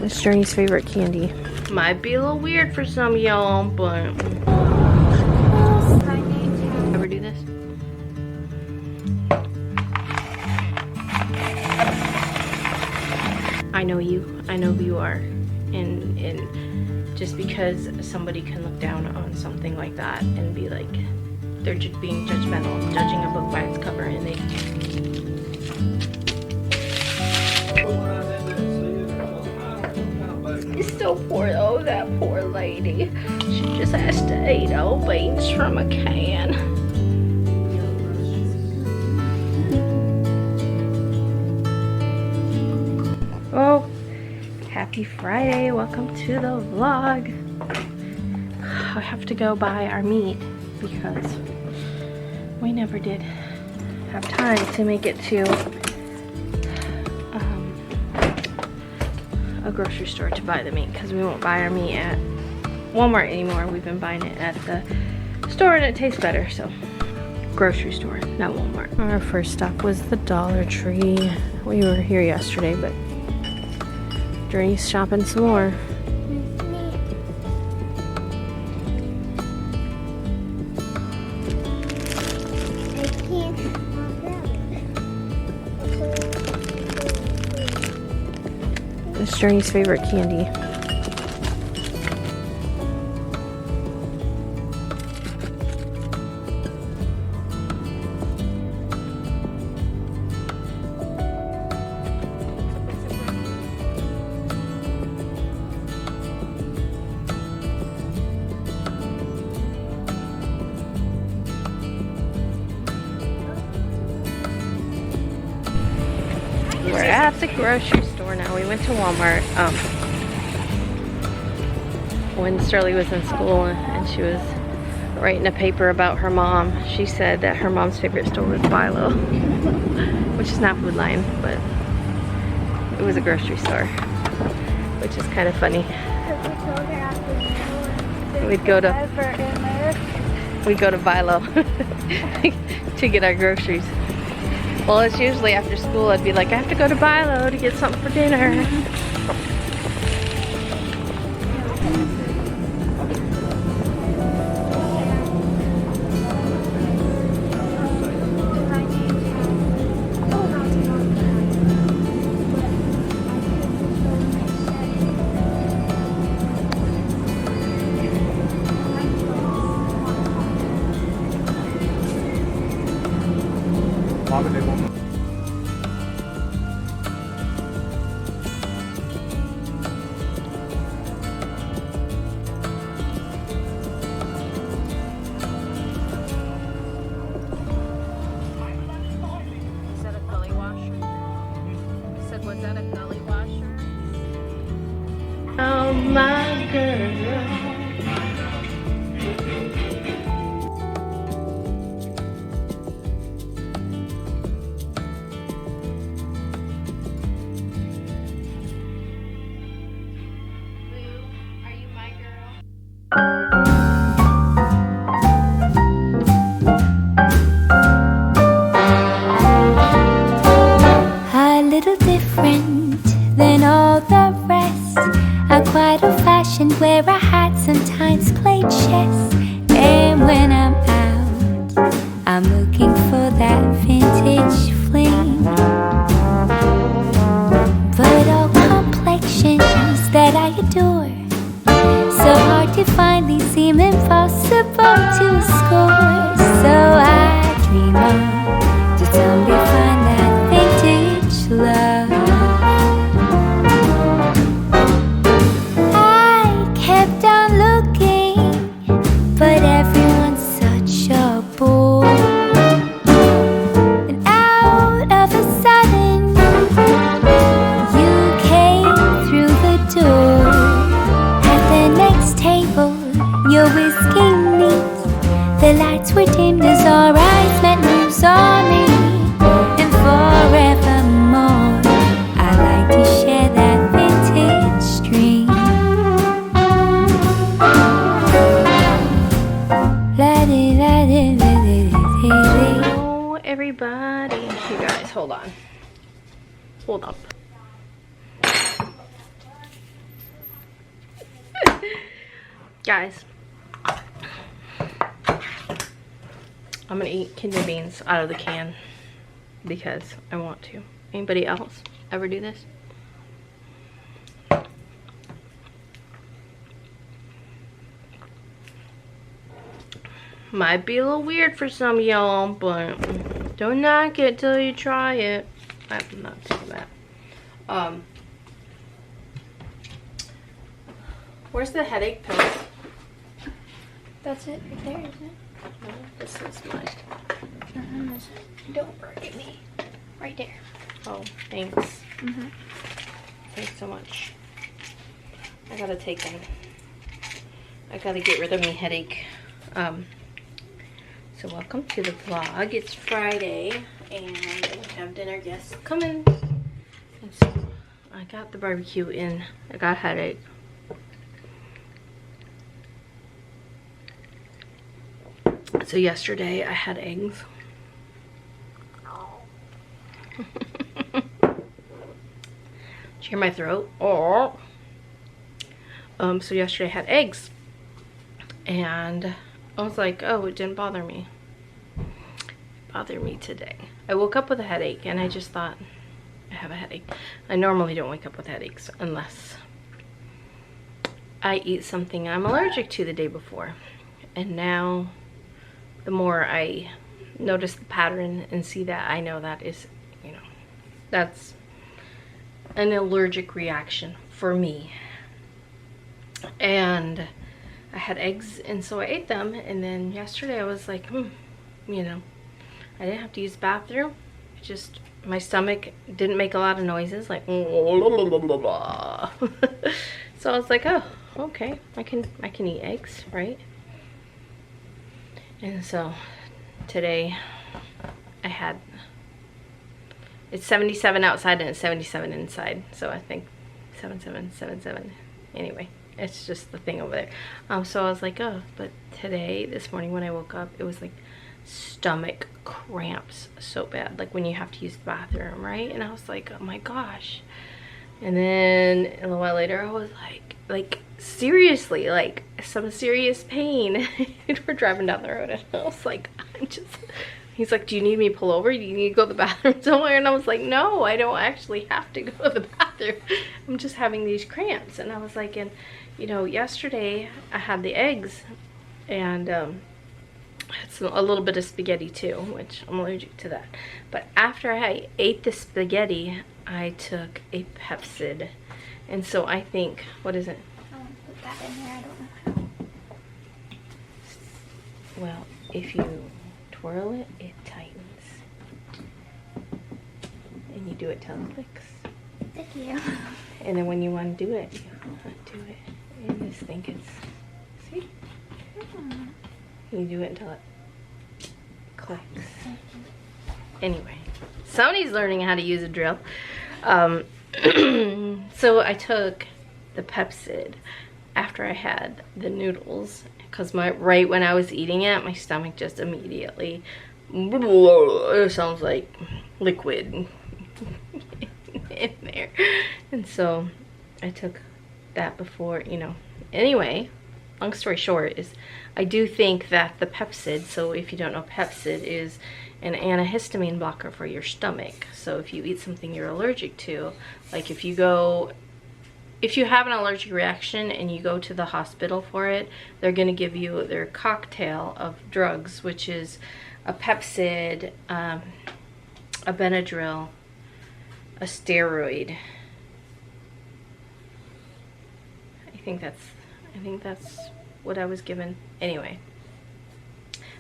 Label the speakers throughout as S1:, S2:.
S1: It's Journey's favorite candy. Might be a little weird for some of y'all, but ever do this? I know you. I know who you are. And just because somebody can look down on something like that and be like, they're just being judgmental, judging a book by its cover, and they it's so poor. Oh, that poor lady. She just has to eat old beans from a can. Oh, happy Friday. Welcome to the vlog. I have to go buy our meat because we never did have time to make it to a grocery store to buy the meat, because we won't buy our meat at Walmart anymore. We've been buying it at the store and it tastes better, so grocery store, not Walmart. Our first stop was the Dollar Tree. We were here yesterday, but Journey's shopping some more. It's Journey's favorite candy. We're at the grocery store now. We went to Walmart when Sterling was in school and she was writing a paper about her mom. She said that her mom's favorite store was Philo, which is not Food Lion, but it was a grocery store, which is kind of funny. We'd go to Philo to get our groceries. Well, it's usually after school. I'd be like, I have to go to Philo to get something for dinner. Oh my girl. Are you my girl?
S2: A little different than all the rest. I'm quite old-fashioned, wear a hat
S1: You guys, hold on. Hold up. Guys, I'm gonna eat kidney beans out of the can because I want to. Anybody else ever do this? Might be a little weird for some of y'all, but don't knock it till you try it. I'm not taking that. Where's the headache pills?
S2: That's it right there, isn't it?
S1: No, this is mine.
S2: Don't burn me. Right there.
S1: Oh, thanks. Thanks so much. I gotta take them. I gotta get rid of my headache. So welcome to the vlog. It's Friday and we have dinner guests coming. And so I got the barbecue in. I got a headache. So yesterday I had eggs. Did you hear my throat? Oh. So yesterday I had eggs. And I was like, oh, it didn't bother me. It bothered me today. I woke up with a headache and I just thought, I have a headache. I normally don't wake up with headaches unless I eat something I'm allergic to the day before. And now, the more I notice the pattern and see that, I know that is, you know, that's an allergic reaction for me. And I had eggs, and so I ate them, and then yesterday I was like, you know, I didn't have to use the bathroom. It just, my stomach didn't make a lot of noises, like, so I was like, oh, okay, I can eat eggs, right? And so today I had, it's 77 outside and it's 77 inside, so I think 7777. Anyway, it's just the thing over there. So I was like, oh, but today, this morning when I woke up, it was like stomach cramps so bad, like when you have to use the bathroom, right? And I was like, oh my gosh. And then a little while later I was like seriously, like some serious pain. We're driving down the road and I was like, he's like, do you need me to pull over? Do you need to go to the bathroom somewhere? And I was like, no, I don't actually have to go to the bathroom. I'm just having these cramps. And I was like, and you know, yesterday I had the eggs and it's a little bit of spaghetti too, which I'm allergic to that. But after I ate the spaghetti, I took a Pepsid. And so I think, what is it?
S2: I want to put that in there, I don't know how.
S1: Well, if you twirl it, it tightens. And you do it till it clicks.
S2: Thank you.
S1: And then when you want to do it, you undo it. And this thing gets, see? You do it until it clicks. Anyway, somebody's learning how to use a drill. So I took the Pepsid after I had the noodles, because right when I was eating it, my stomach just immediately, it sounds like liquid in there. And so I took that before, you know. Anyway, long story short is I do think that the Pepsid, so if you don't know, Pepsid is an antihistamine blocker for your stomach. So if you eat something you're allergic to, like if you have an allergic reaction and you go to the hospital for it, they're going to give you their cocktail of drugs, which is a Pepsid, a Benadryl, a steroid. I think that's what I was given. Anyway,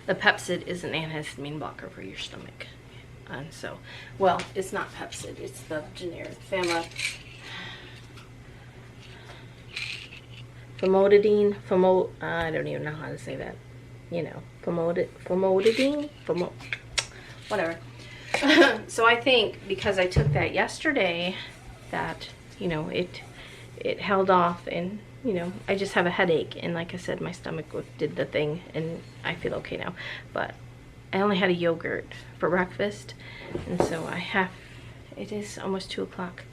S1: the Pepsid is an antihistamine blocker for your stomach. And so, well, it's not Pepsid, it's the generic famotidine, I don't even know how to say that. You know, famotidine, whatever. So I think because I took that yesterday, that, you know, it held off, and you know, I just have a headache, and like I said, my stomach did the thing, and I feel okay now. But I only had a yogurt for breakfast, and so it is almost 2 o'clock,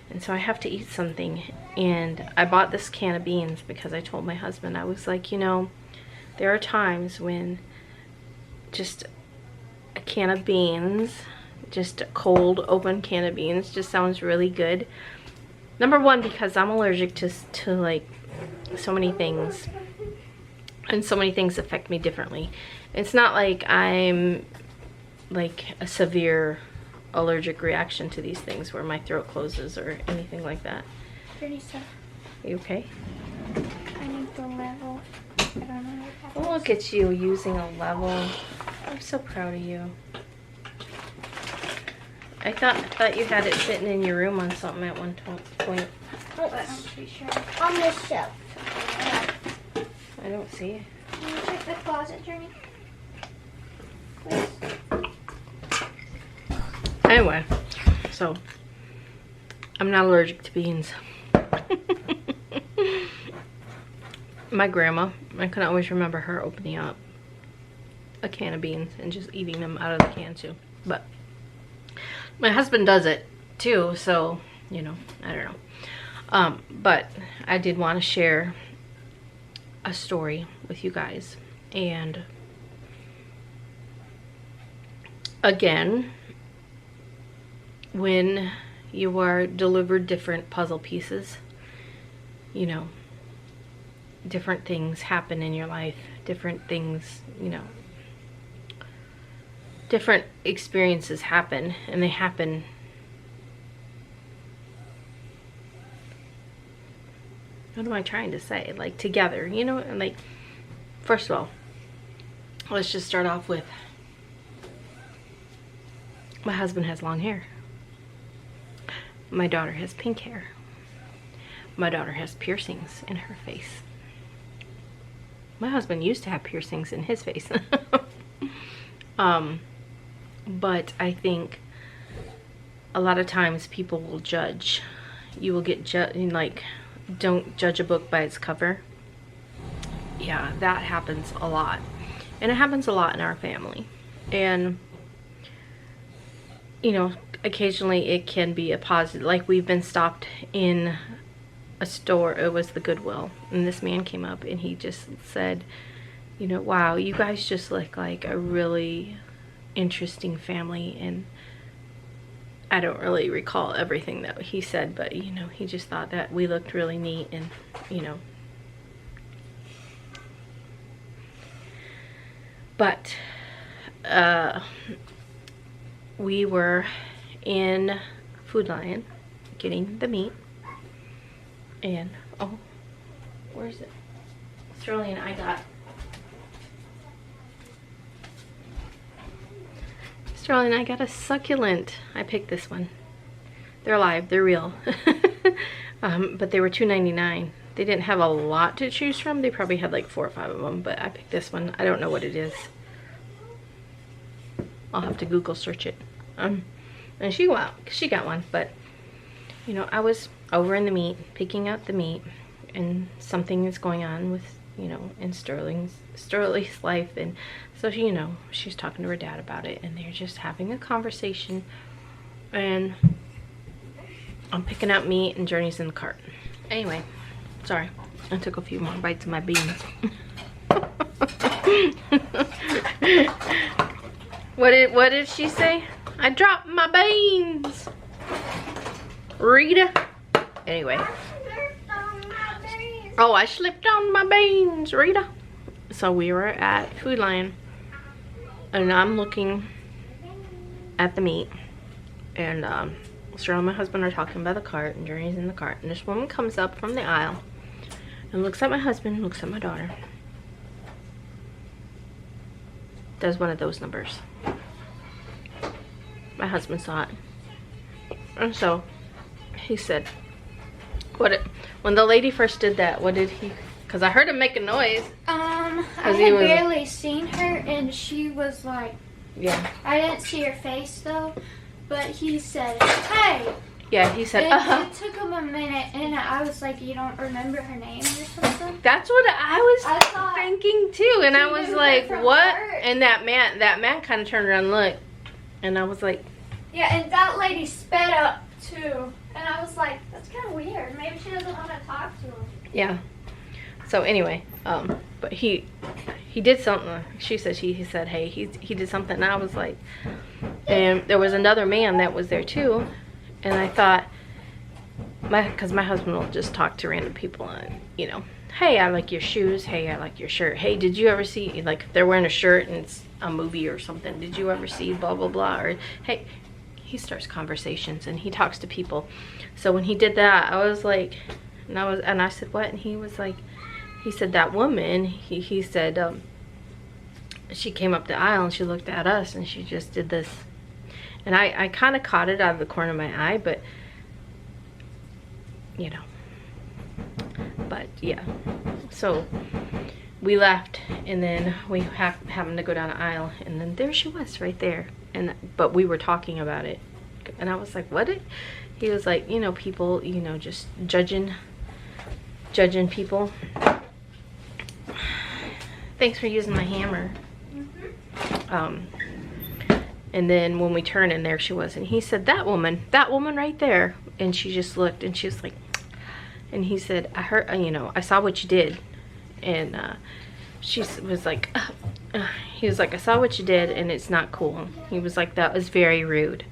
S1: and so I have to eat something. And I bought this can of beans because I told my husband, I was like, you know, there are times when just a can of beans, just a cold open can of beans, just sounds really good. Number one, because I'm allergic to like so many things, and so many things affect me differently. It's not like I'm like a severe allergic reaction to these things where my throat closes or anything like that.
S2: Pretty stuff.
S1: Are you okay?
S2: I need the level. I don't know what that is.
S1: Look at you using a level. I'm so proud of you. I thought you had it sitting in your room on something at one point.
S2: Oh, I'm pretty sure. On this shelf.
S1: I don't see it.
S2: Can you check the closet, Journey? Please.
S1: Anyway, so I'm not allergic to beans. My grandma, I can always remember her opening up a can of beans and just eating them out of the can too. But my husband does it too, so, you know, I don't know. But I did want to share a story with you guys. And again, when you are delivered different puzzle pieces, you know, different things happen in your life, different things, you know, different experiences happen, and they happen what am I trying to say? Like together, you know, and like, first of all, let's just start off with my husband has long hair. My daughter has pink hair. My daughter has piercings in her face. My husband used to have piercings in his face. But I think a lot of times people will judge. You will get like, don't judge a book by its cover. Yeah, that happens a lot. And it happens a lot in our family. And, you know, occasionally it can be a positive. Like, we've been stopped in a store, it was the Goodwill, and this man came up and he just said, you know, wow, you guys just look like a really interesting family. And I don't really recall everything that he said, but, you know, he just thought that we looked really neat. And, you know, but we were in Food Lion getting the meat, and oh, where is it? Sterling, I got a succulent. I picked this one. They're alive, they're real. But they were $2.99. They didn't have a lot to choose from. They probably had like 4 or 5 of them, but I picked this one. I don't know what it is. I'll have to Google search it. And she got one, but, you know, I was over in the meat, picking out the meat, and something is going on with, you know, in Sterling's life. And so she, you know, she's talking to her dad about it, and they're just having a conversation, and I'm picking out meat and Journey's in the cart. Anyway, sorry, I took a few more bites of my beans. What did she say? I dropped my beans, Rita. Anyway. Oh, I slipped on my beans, Rita. So we were at Food Lion, and I'm looking at the meat, and Sarah and my husband are talking by the cart, and Journey's in the cart, and this woman comes up from the aisle and looks at my husband, looks at my daughter, does one of those numbers. My husband saw it, and so he said, when the lady first did that, what did he, because I heard him make a noise.
S2: I had barely seen her, and she was like,
S1: yeah.
S2: I didn't see her face though, but he said, hey.
S1: Yeah, he said,
S2: It took him a minute, and I was like, you don't remember her name or something?
S1: That's what I was thinking too, and I was like, what? And that man kind of turned around and looked, and I was like,
S2: yeah, and that lady sped up too, and I was like, that's kind of weird. Maybe she doesn't want to talk to him.
S1: yeah. So anyway, but he did something. She said he said, hey, he did something, and I was like, and there was another man that was there too. And I thought, because my husband will just talk to random people and, you know, hey, I like your shoes. Hey, I like your shirt. Hey, did you ever see, like, if they're wearing a shirt and it's a movie or something, did you ever see blah, blah, blah? Or, hey, he starts conversations and he talks to people. So when he did that, I was like, and I said, what? And he was like, he said, that woman, he said, she came up the aisle and she looked at us and she just did this. And I kind of caught it out of the corner of my eye, but, you know. But, yeah. So, we left, and then we happened to go down the aisle, and then there she was right there. But we were talking about it. And I was like, what? He was like, you know, people, you know, just judging people. Thanks for using my hammer. And then when we turned, and there she was, and he said, that woman right there. And she just looked, and she was like, and he said, I heard, you know, I saw what you did. And she was like, he was like, I saw what you did, and it's not cool. He was like, that was very rude.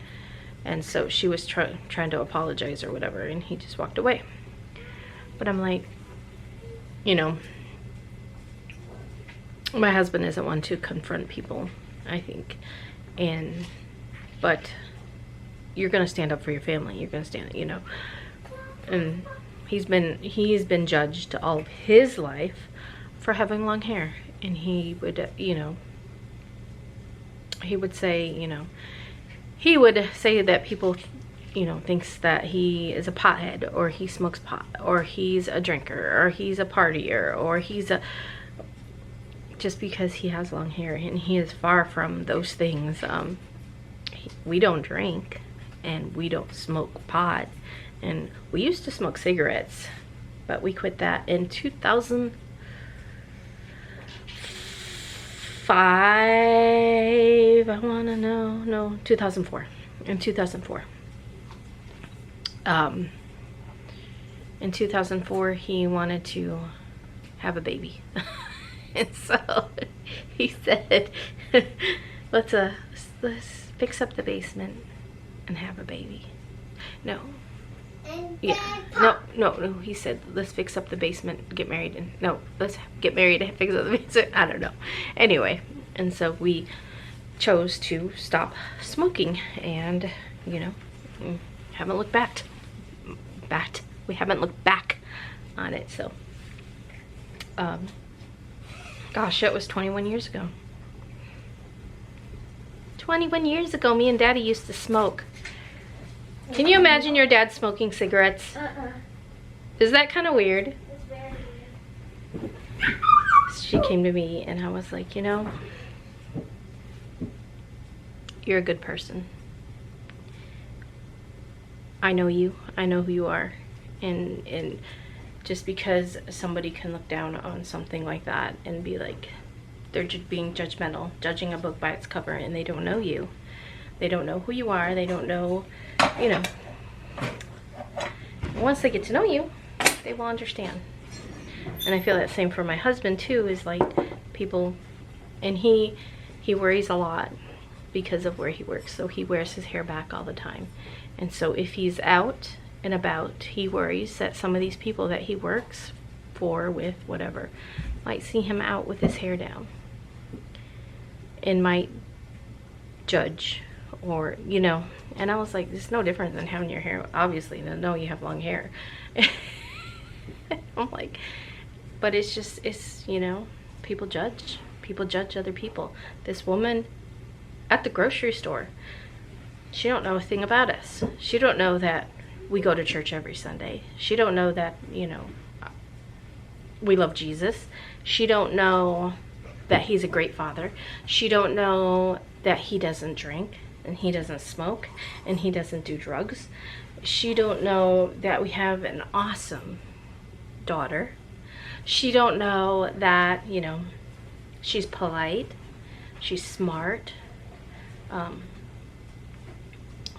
S1: And so she was trying to apologize or whatever, and he just walked away. But I'm like, you know, my husband isn't one to confront people, I think. But you're gonna stand up for your family. You're gonna stand, you know. And he's been judged all of his life for having long hair, and he would, you know, he would say, you know, he would say that people, you know, thinks that he is a pothead, or he smokes pot, or he's a drinker, or he's a partier, or he's a, just because he has long hair, and he is far from those things. We don't drink, and we don't smoke pot, and we used to smoke cigarettes, but we quit that in 2005. I want to know, no, 2004. In 2004. In 2004, he wanted to have a baby. And so he said, let's fix up the basement and have a baby. No. Yeah. No. He said, let's fix up the basement, get married, and no, let's get married and fix up the basement. I don't know. Anyway, and so we chose to stop smoking, and, you know, haven't looked back. We haven't looked back on it. So, gosh, it was 21 years ago. 21 years ago, me and Daddy used to smoke. Can you imagine your dad smoking cigarettes? Is that kind of weird?
S2: It's very weird.
S1: She came to me, and I was like, you know, you're a good person. I know you. I know who you are. And just because somebody can look down on something like that and be like, they're just being judgmental, judging a book by its cover, and they don't know you. They don't know who you are. They don't know, you know. Once they get to know you, they will understand. And I feel that same for my husband too, is like people, and he worries a lot because of where he works. So he wears his hair back all the time. And so if he's out and about, he worries that some of these people that he works for, with, whatever, might see him out with his hair down and might judge, or, you know. And I was like, it's no different than having your hair, obviously. They know you have long hair. I'm like, but it's just, it's, you know, people judge other people. This woman at the grocery store, she don't know a thing about us. She don't know that we go to church every Sunday. She don't know that, you know, we love Jesus. She don't know that he's a great father. She don't know that he doesn't drink. and he doesn't smoke, and he doesn't do drugs. She don't know that we have an awesome daughter. She don't know that, you know, she's polite, she's smart.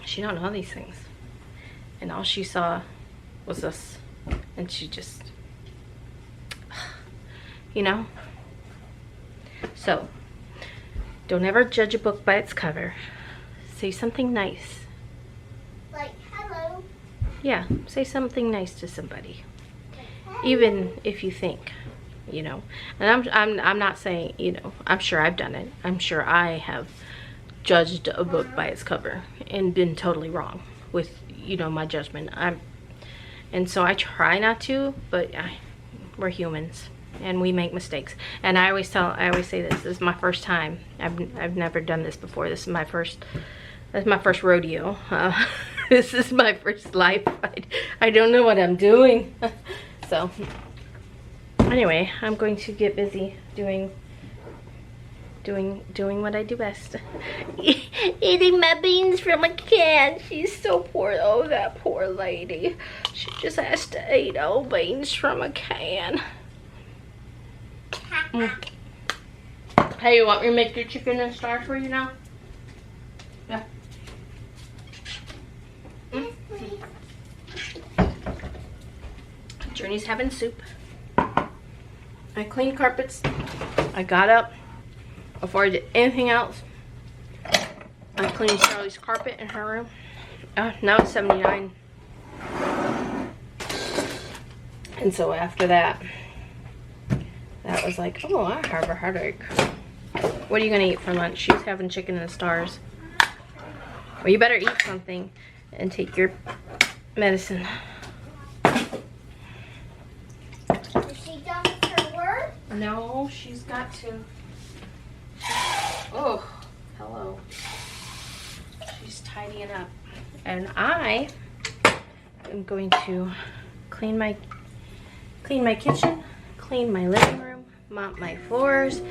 S1: She don't know these things. And all she saw was us. And she just, you know? So, don't ever judge a book by its cover. Say something nice.
S2: Like, hello.
S1: Yeah, say something nice to somebody. Even if you think, you know. And I'm not saying, you know, I'm sure I've done it. I'm sure I have judged a book by its cover and been totally wrong with, you know, my judgment. And so I try not to, but we're humans and we make mistakes. And I always say this is my first time. I've never done this before. This is my first rodeo. This is my first life. I don't know what I'm doing. So anyway, I'm going to get busy doing what I do best. Eating my beans from a can. She's so poor. Oh, that poor lady. She just has to eat old beans from a can. Hey, you want me to make your chicken and star for you now? Yeah.
S2: Yes, please.
S1: Journey's having soup. I cleaned carpets. I got up before I did anything else. I cleaned Charlie's carpet in her room. Now it's 79. And so after that, that was like, oh, I have a headache. What are you gonna eat for lunch? She's having chicken and stars. Well, you better eat something and take your medicine.
S2: Is she done with her work?
S1: No, she's got to. Oh, hello. She's tidying up. And I am going to clean my kitchen, clean my living room, mop my floors.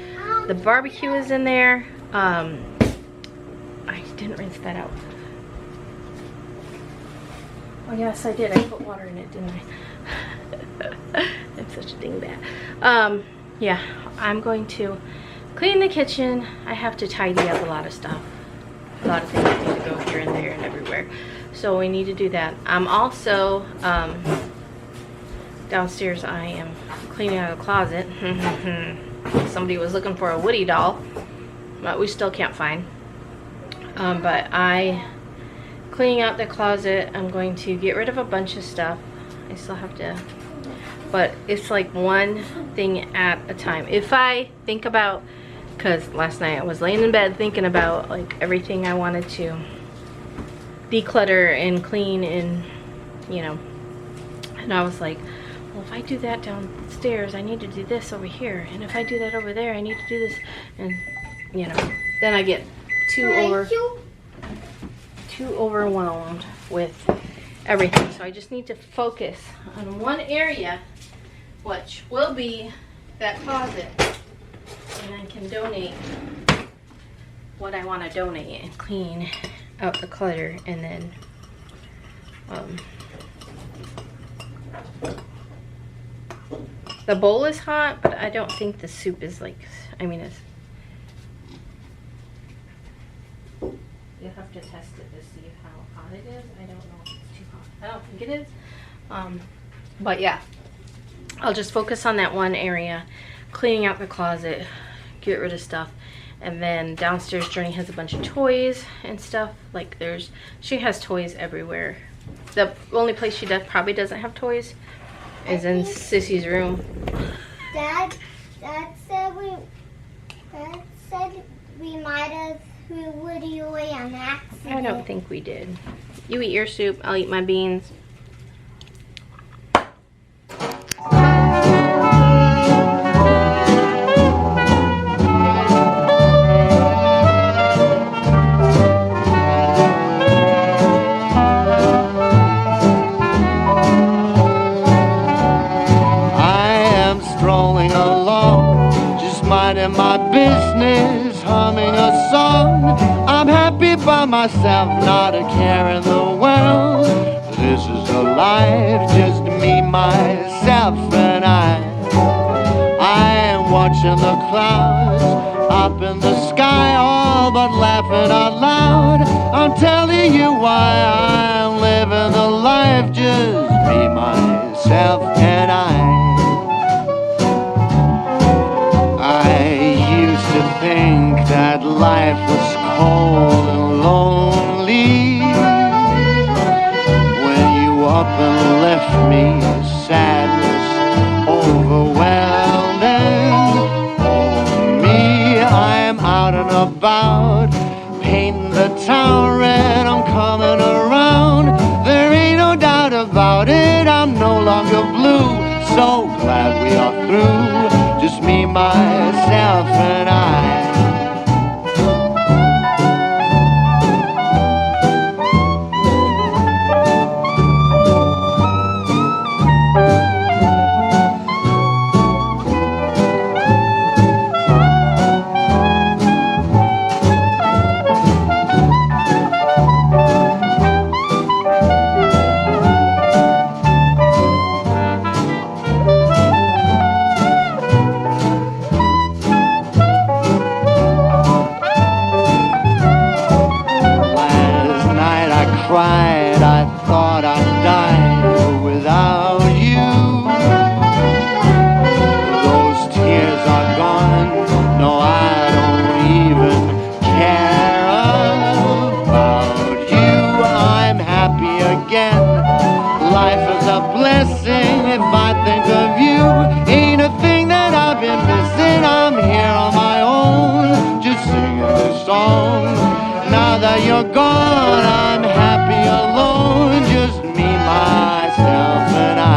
S1: The barbecue is in there. I didn't rinse that out. Oh yes, I did. I put water in it, didn't I? I'm such a dingbat. Yeah, I'm going to clean the kitchen. I have to tidy up a lot of stuff. A lot of things need to go here and there and everywhere. So we need to do that. I'm also, downstairs I am cleaning out a closet. Somebody was looking for a Woody doll, but we still can't find. But cleaning out the closet, I'm going to get rid of a bunch of stuff. I still have to, but it's like one thing at a time. If I think about, because last night I was laying in bed thinking about like everything I wanted to declutter and clean and, you know, and I was like, well, if I do that downstairs, I need to do this over here, and if I do that over there, I need to do this, and you know, then I get too overwhelmed with everything. So I just need to focus on one area, which will be that closet, and I can donate what I want to donate and clean out the clutter. And then the bowl is hot, but I don't think the soup is like, I mean, it's, you'll have to test it to see how hot it is. I don't know if it's too hot. I don't think it is. But yeah, I'll just focus on that one area, cleaning out the closet, get rid of stuff. And then downstairs, Journey has a bunch of toys and stuff. Like she has toys everywhere. The only place she probably doesn't have toys is in Sissy's room.
S2: Dad said we might have threw Woody away on accident.
S1: I don't think we did. You eat your soup, I'll eat my beans.
S3: My business, humming a song. I'm happy by myself. have not a care in the world. This is a life, just me, myself, and I am watching the clouds up in the sky, all but laughing out loud. I'm telling you why I'm living the life, just me, myself, and I used to think that life was cold and lonely when you up and left me, sadness overwhelming. Oh me, I'm out and about, painting the town red, I'm coming around. There ain't no doubt about it, I'm no longer blue. So glad we are through, just me, myself, and I. Cried, I thought I'd die without you. Those tears are gone, no, I don't even care about you. I'm happy again, life is a blessing if I think of you. Ain't a thing that I've been missing, I'm here on my own, just singing this song. Now that you're gone, I'm happy alone, just me, myself, and I.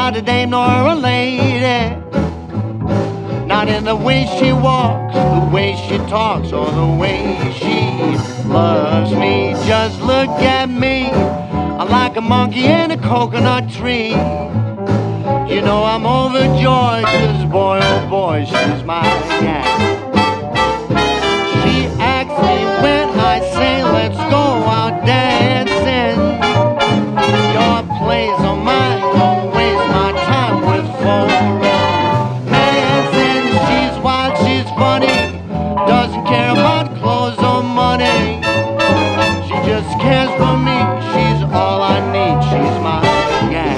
S3: A dame nor a lady, not in the way she walks, the way she talks, or the way she loves me. Just look at me, I'm like a monkey in a coconut tree. You know I'm overjoyed, 'cause boy, oh boy, she's my gal. She asks me when I say let's go out dancing. Your place or mine, don't waste my time with romancing. She's wild, she's funny, doesn't care about clothes or money. She just cares for me, she's all I need, she's my gal.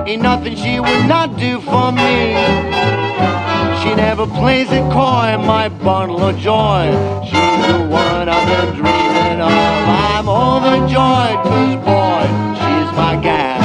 S3: Ain't nothing she would not do for me. She never plays it coy, my bundle of joy. She's the one I've been dreaming of. I'm overjoyed, 'cause boy, she's my gal.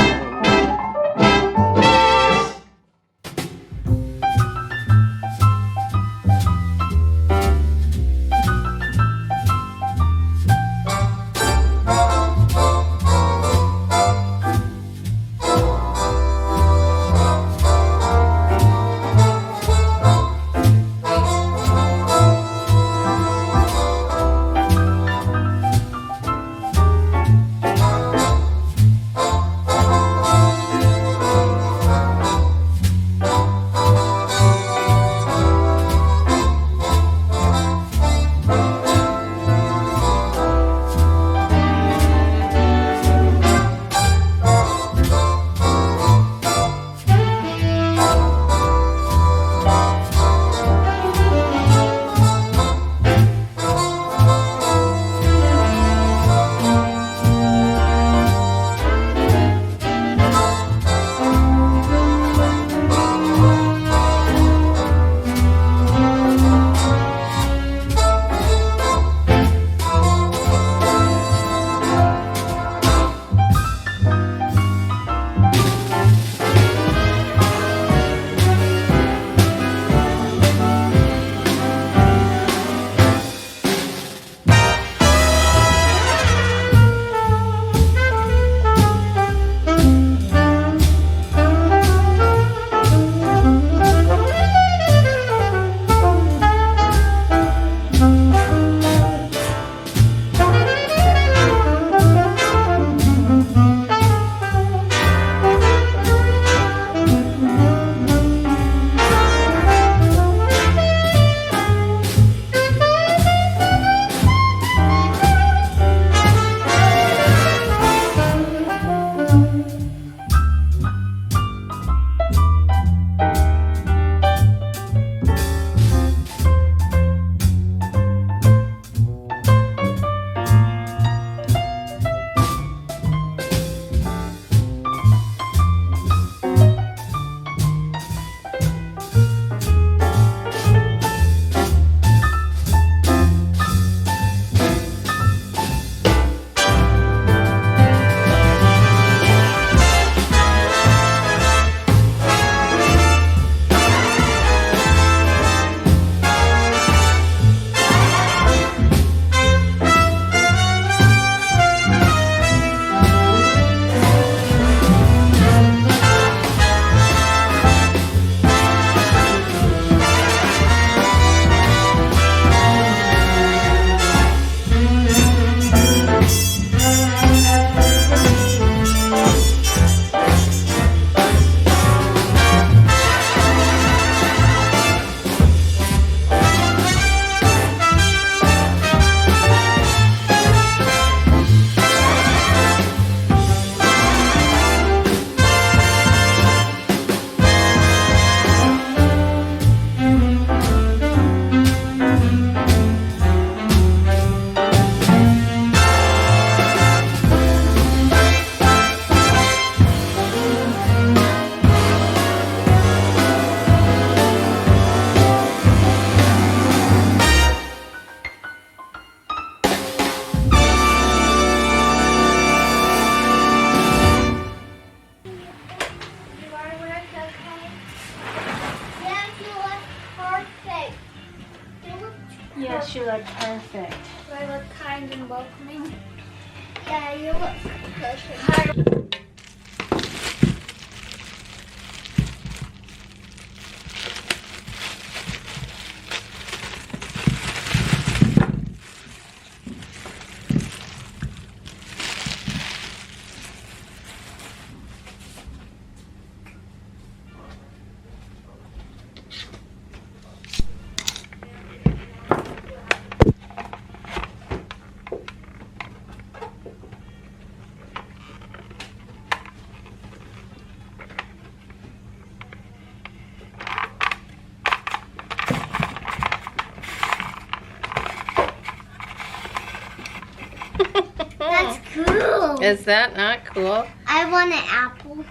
S2: That's cool.
S1: Is that not cool?
S2: I want an apple.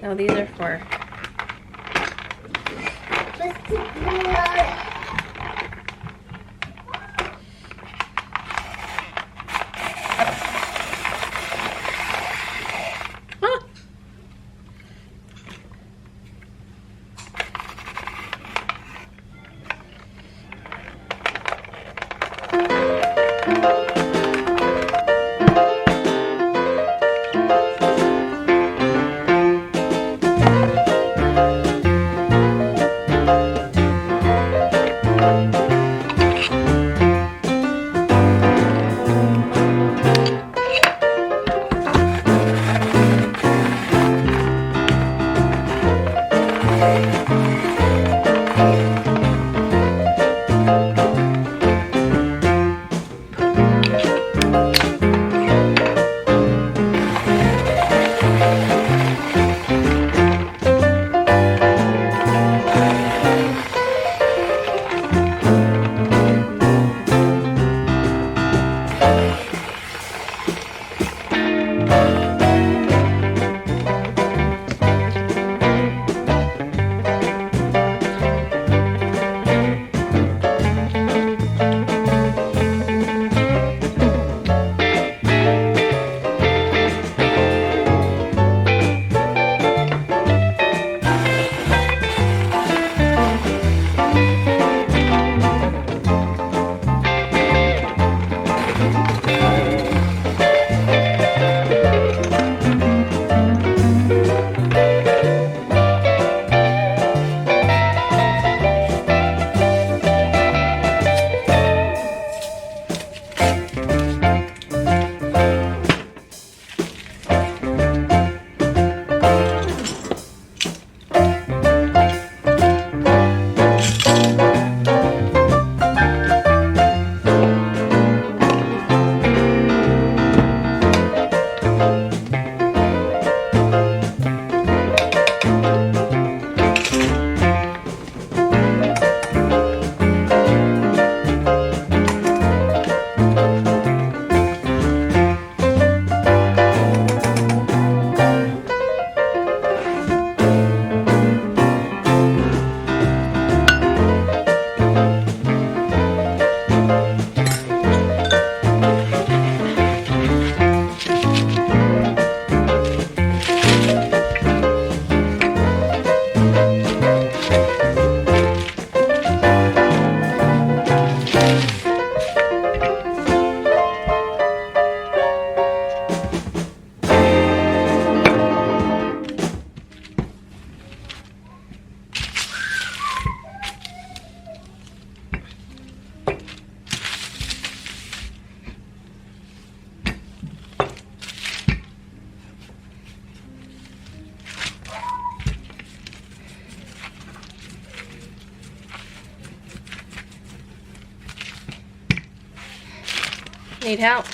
S1: No, these are for...
S2: What's the glue on it?
S1: Huh. Need help?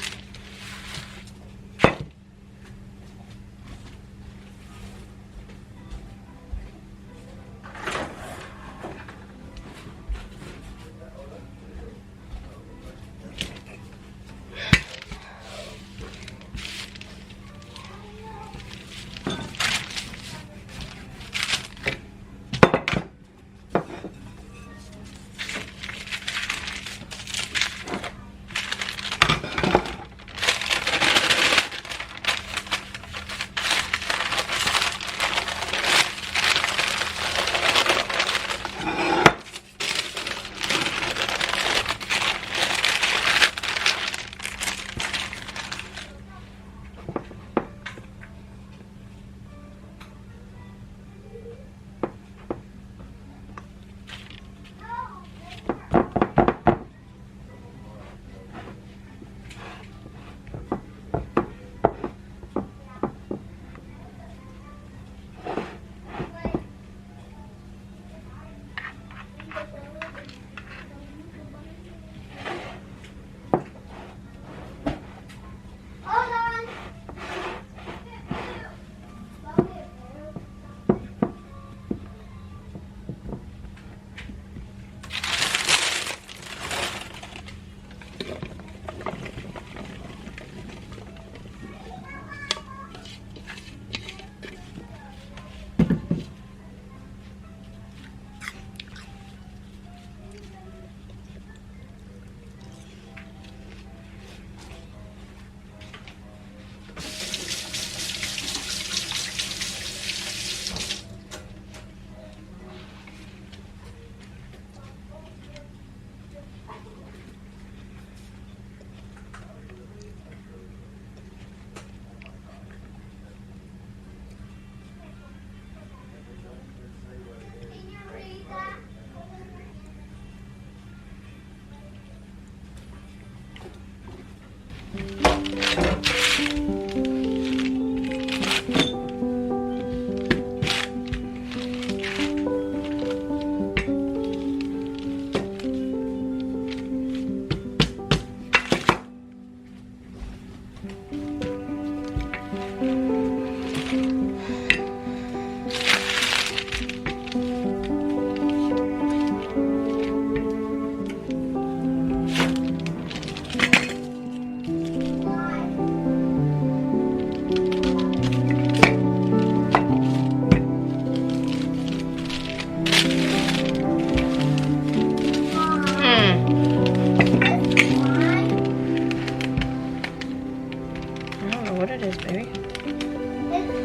S1: what it is, baby.
S2: It's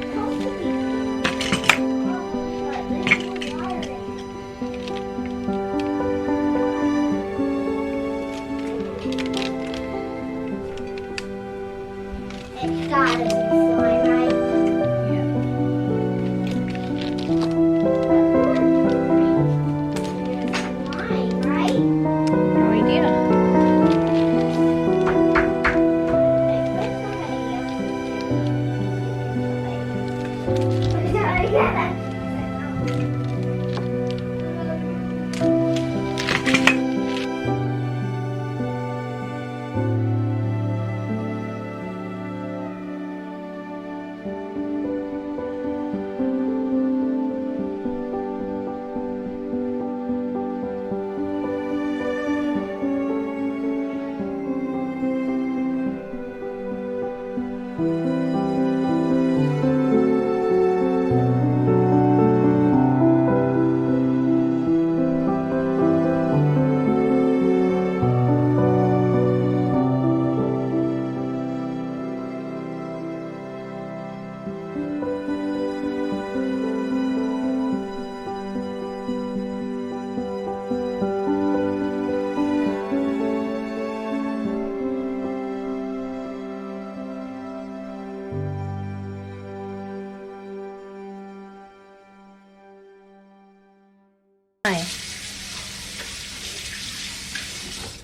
S2: supposed to be. But there's no wire in it. It's gotta be slime, right? Slime, right?
S1: No idea.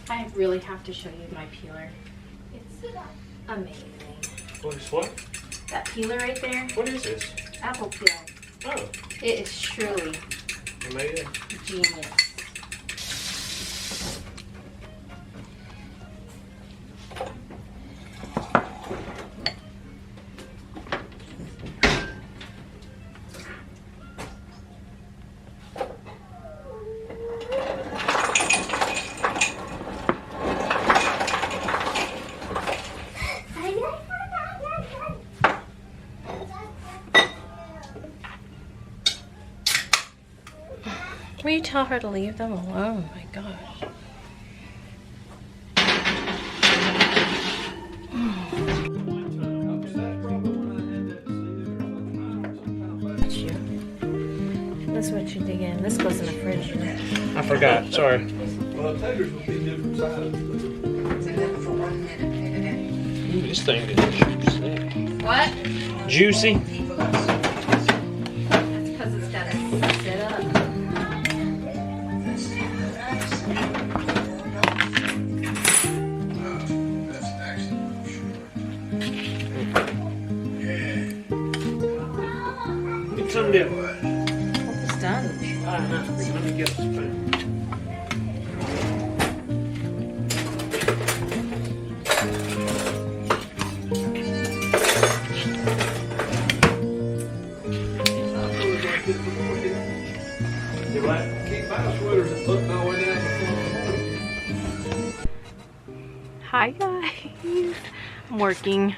S1: I really have to show you my peeler. It's amazing.
S4: What is what?
S1: That peeler right there,
S4: What is this?
S1: apple peel.
S4: Oh,
S1: It is truly
S4: amazing.
S1: genius. Will you tell her to leave them alone? My gosh. That's you. This is what you dig in. This goes in the fridge.
S4: I forgot. Sorry.
S5: Well, taters will be different sizes.
S4: Ooh, this thing is juicy.
S1: What?
S4: Juicy.
S1: That's because it's got to sit up.
S4: Get some dip.
S1: It's done.
S4: Let me get a spoon. You what?
S5: Keep my sweaters and put my way down the floor.
S1: Hi guys. I'm working.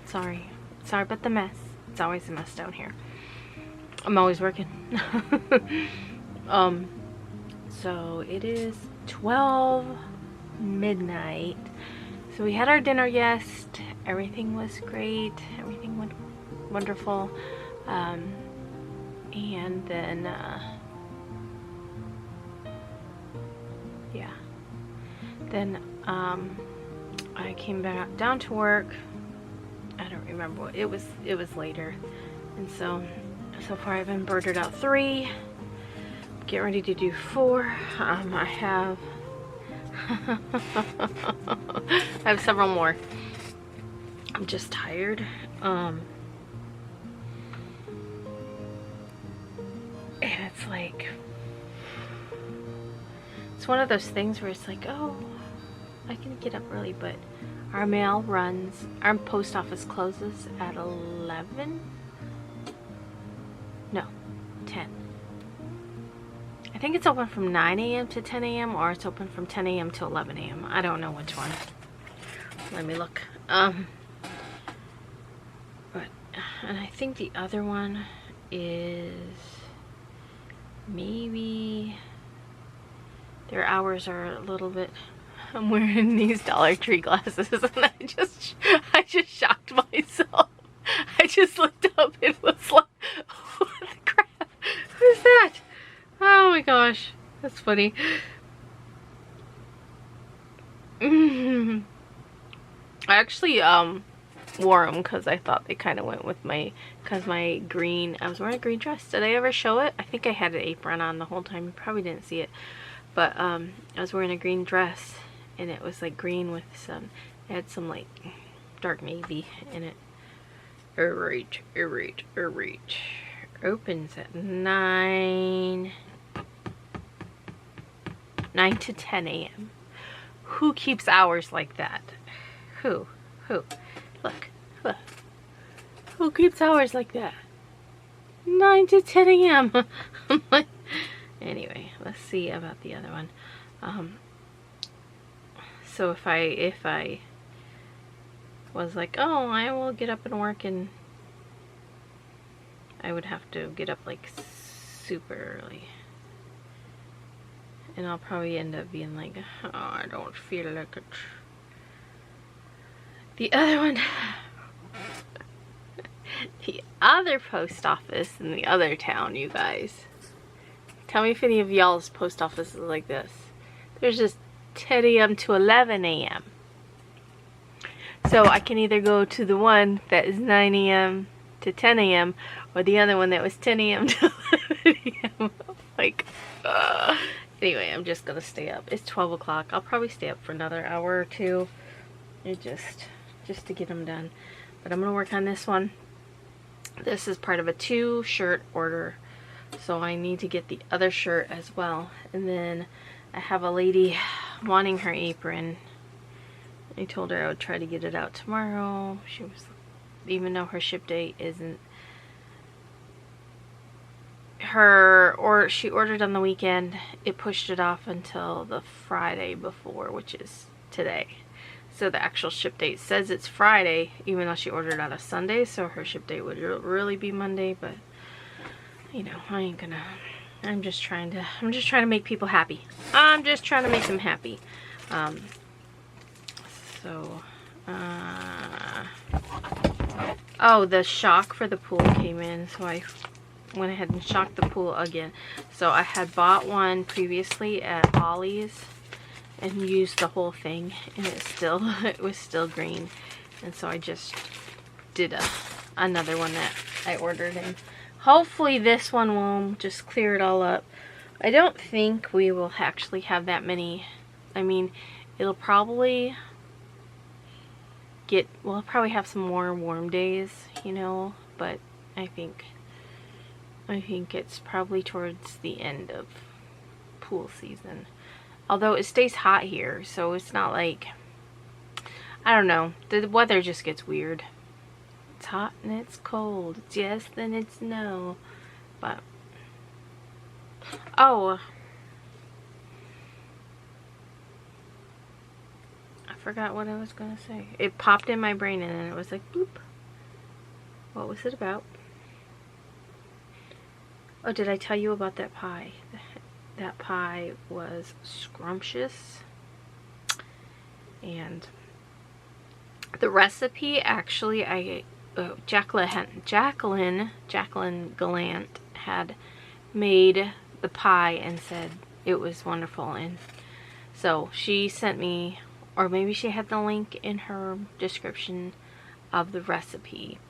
S1: Sorry about the mess. It's always a mess down here. I'm always working. So it is 12 midnight. So we had our dinner yesterday. Everything was great. Everything went wonderful. And then yeah. Then I came back down to work. I don't remember what it was later. And so far I've embroidered out 3. Get ready to do 4. I have I have several more. I'm just tired. And it's like, it's one of those things where it's like, oh, I can get up early, but our mail runs, our post office closes at 11? No, 10. I think it's open from 9 a.m. to 10 a.m. or it's open from 10 a.m. to 11 a.m. I don't know which one. Let me look. And I think the other one is maybe their hours are a little bit I'm wearing these Dollar Tree glasses and I just shocked myself. I just looked up and was like, what the crap? Who's that? Oh my gosh, that's funny. I actually wore them because I thought they kind of went with my green. I was wearing a green dress. Did I ever show it? I think I had an apron on the whole time. You probably didn't see it, but I was wearing a green dress and it was like green with some, it had some like dark navy in it. Alright. Opens at 9 to 10 a.m. Who keeps hours like that? Who? Look. Who keeps hours like that? 9 to 10 a.m. Anyway, let's see about the other one. So if I was like, oh, I will get up and work, and I would have to get up like super early. And I'll probably end up being like, oh, I don't feel like it. The other one, the other post office in the other town, you guys. Tell me if any of y'all's post offices are like this. There's just 10 a.m. to 11 a.m. So I can either go to the one that is 9 a.m. to 10 a.m. or the other one that was 10 a.m. to 11 a.m. Like, anyway, I'm just gonna stay up. It's 12 o'clock. I'll probably stay up for another hour or two. Just to get them done. But I'm gonna work on this one. This is part of a 2-shirt order, so I need to get the other shirt as well. And then I have a lady wanting her apron. I told her I would try to get it out tomorrow. She was, even though her ship date isn't or she ordered on the weekend, it pushed it off until the Friday before, which is today. So the actual ship date says it's Friday, even though she ordered on a Sunday, so her ship date would really be Monday. But you know, I'm just trying to make people happy. I'm just trying to make them happy. Oh, the shock for the pool came in, so I went ahead and shocked the pool again. So I had bought one previously at Ollie's and used the whole thing, and it was still green. And so I just did another one that I ordered, and hopefully this one will just clear it all up. I don't think we will actually have that many. I mean, it'll probably we'll probably have some more warm days, you know, but I think it's probably towards the end of pool season. Although it stays hot here, so it's not like, I don't know, the weather just gets weird. It's hot and it's cold. It's yes, then it's no. But oh, I forgot what I was gonna say. It popped in my brain and then it was like bloop. What was it about? Oh, did I tell you about that pie? That pie was scrumptious, and the recipe actually, Jacqueline Gallant had made the pie and said it was wonderful, and so she sent me, or maybe she had the link in her description of the recipe.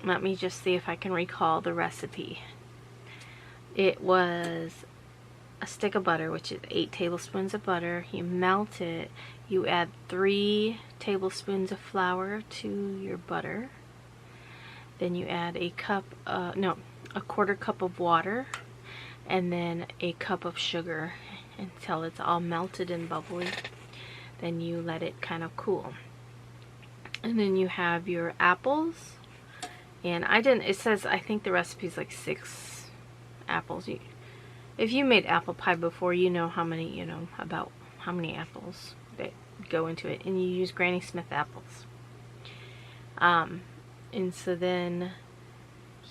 S1: Let me just see if I can recall the recipe. It was a stick of butter, which is 8 tablespoons of butter. You melt it. You add 3 tablespoons of flour to your butter. Then you add a quarter cup of water, and then a cup of sugar until it's all melted and bubbly. Then you let it kind of cool. And then you have your apples. And it says, I think the recipe is like 6 apples. If you made apple pie before, you know about how many apples that go into it. And you use Granny Smith apples. And so then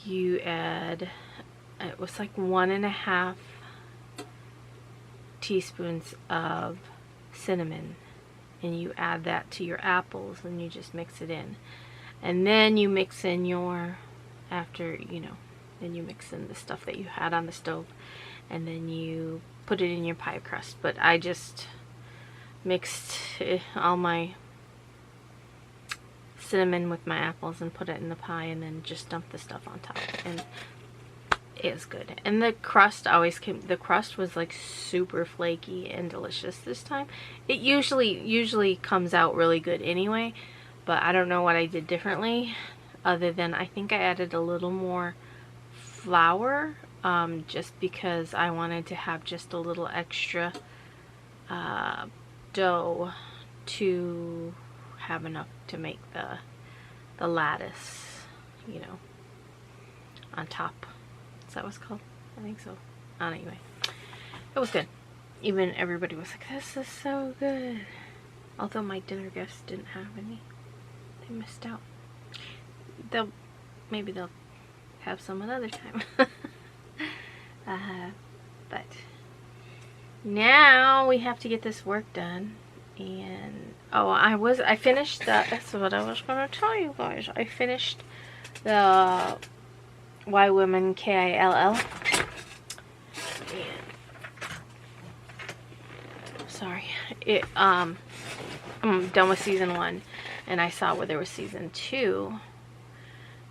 S1: you add, it was like 1.5 teaspoons of cinnamon, and you add that to your apples, and you just mix it in. And then you mix in your, after, you know, then you mix in the stuff that you had on the stove, and then you put it in your pie crust. But I just mixed all my cinnamon with my apples and put it in the pie, and then just dumped the stuff on top, and it was good. And the crust always came, the crust was like super flaky and delicious this time. It usually comes out really good anyway, but I don't know what I did differently, other than I think I added a little more flour, just because I wanted to have just a little extra dough to have enough to make the lattice, you know, on top. Is that what it's called? I think so. Anyway, it was good. Even everybody was like, this is so good. Although my dinner guests didn't have any. They missed out. Maybe they'll have some another time. But now we have to get this work done. And oh, I finished that's what I was gonna tell you guys. I finished the Why Women KILL. And sorry. I'm done with season 1, and I saw where there was season 2.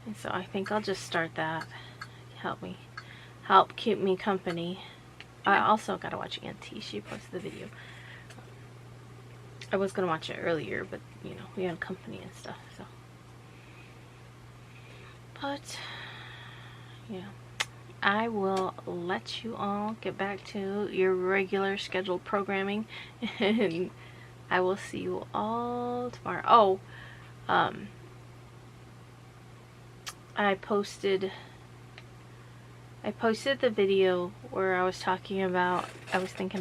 S1: And so I think I'll just start that. Help keep me company. I also gotta watch Auntie. She posted the video. I was gonna watch it earlier, but you know, we had company and stuff, so. But yeah, I will let you all get back to your regular scheduled programming, and I will see you all tomorrow. Oh, I posted the video where I was thinking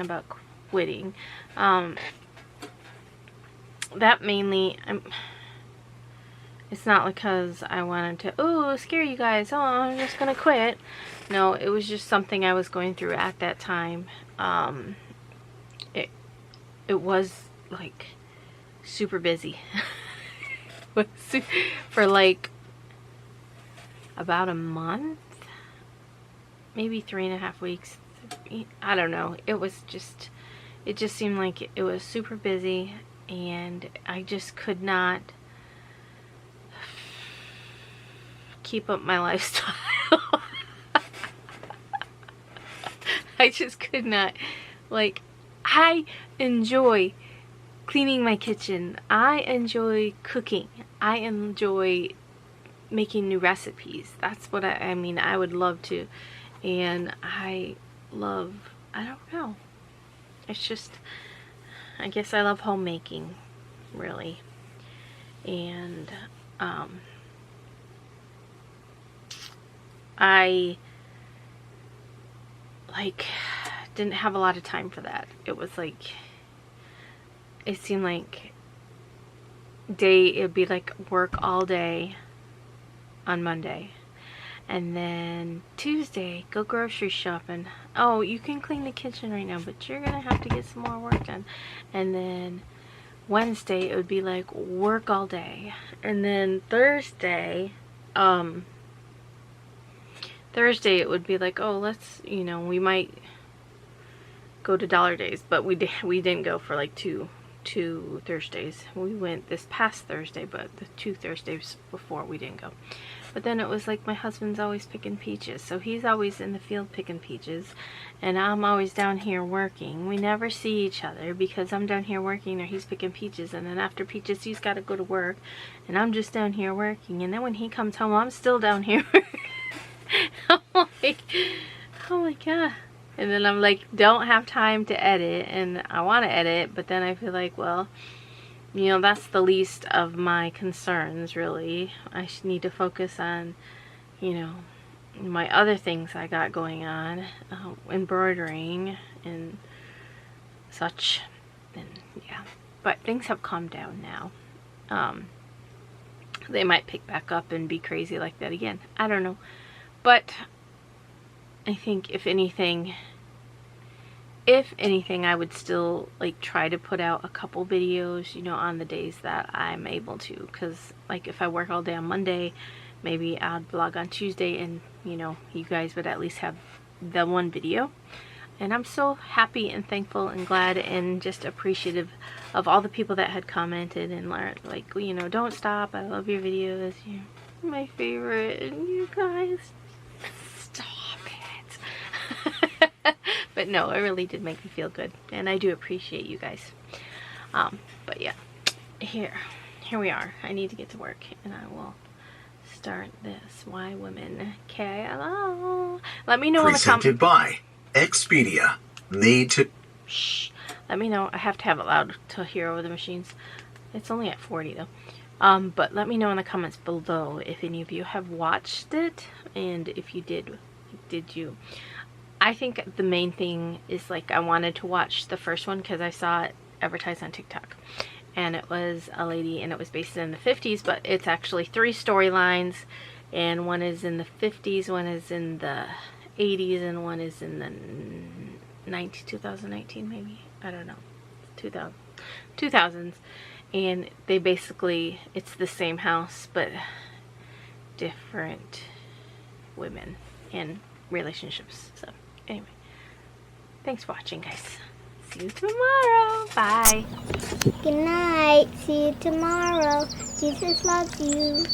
S1: about quitting. That mainly, it's not because I wanted to, scare you guys, I'm just gonna quit. No, it was just something I was going through at that time. It was like super busy for like about a month, maybe 3.5 weeks. I don't know. It just seemed like it was super busy, and I just could not keep up my lifestyle. I just could not. Like, I enjoy cleaning my kitchen. I enjoy cooking. I enjoy making new recipes. That's what I mean, I would love to. And I don't know. It's just, I guess I love homemaking, really. And I like didn't have a lot of time for that. It was like, it seemed like it'd be like work all day on Monday, and then Tuesday go grocery shopping. Oh, you can clean the kitchen right now, but you're gonna have to get some more work done. And then Wednesday it would be like work all day, and then Thursday it would be like, oh, let's, you know, we might go to Dollar Days, but we didn't go for like two Thursdays. We went this past Thursday, but the 2 Thursdays before we didn't go. But then it was like my husband's always picking peaches, so he's always in the field picking peaches, and I'm always down here working. We never see each other because I'm down here working or he's picking peaches, and then after peaches he's got to go to work, and I'm just down here working, and then when he comes home I'm still down here. I'm like, oh my god. And then I'm like, don't have time to edit, and I want to edit, but then I feel like, well, you know, that's the least of my concerns, really. I need to focus on, you know, my other things I got going on, embroidering and such, and yeah. But things have calmed down now. They might pick back up and be crazy like that again. I don't know. But I think if anything, if anything, I would still like try to put out a couple videos, you know, on the days that I'm able to, because like if I work all day on Monday, maybe I'd vlog on Tuesday, and you know, you guys would at least have the one video. And I'm so happy and thankful and glad and just appreciative of all the people that had commented and learned, like, you know, don't stop, I love your videos, you're my favorite, and you guys, stop it. But no, it really did make me feel good, and I do appreciate you guys. But yeah, here we are. I need to get to work, and I will start this. Why women? KLO. Let me know in the comments.
S6: Presented by Expedia. Need to...
S1: Shh. Let me know. I have to have it loud to hear over the machines. It's only at 40 though. But let me know in the comments below if any of you have watched it, and if you did you? I think the main thing is, like, I wanted to watch the first one because I saw it advertised on TikTok, and it was a lady, and it was based in the 50s, but it's actually 3 storylines, and one is in the 50s, one is in the 80s, and one is in the 2019 maybe, I don't know, 2000s, and they basically, it's the same house but different women in relationships. So anyway, thanks for watching, guys. See you tomorrow. Bye.
S2: Good night. See you tomorrow. Jesus loves you.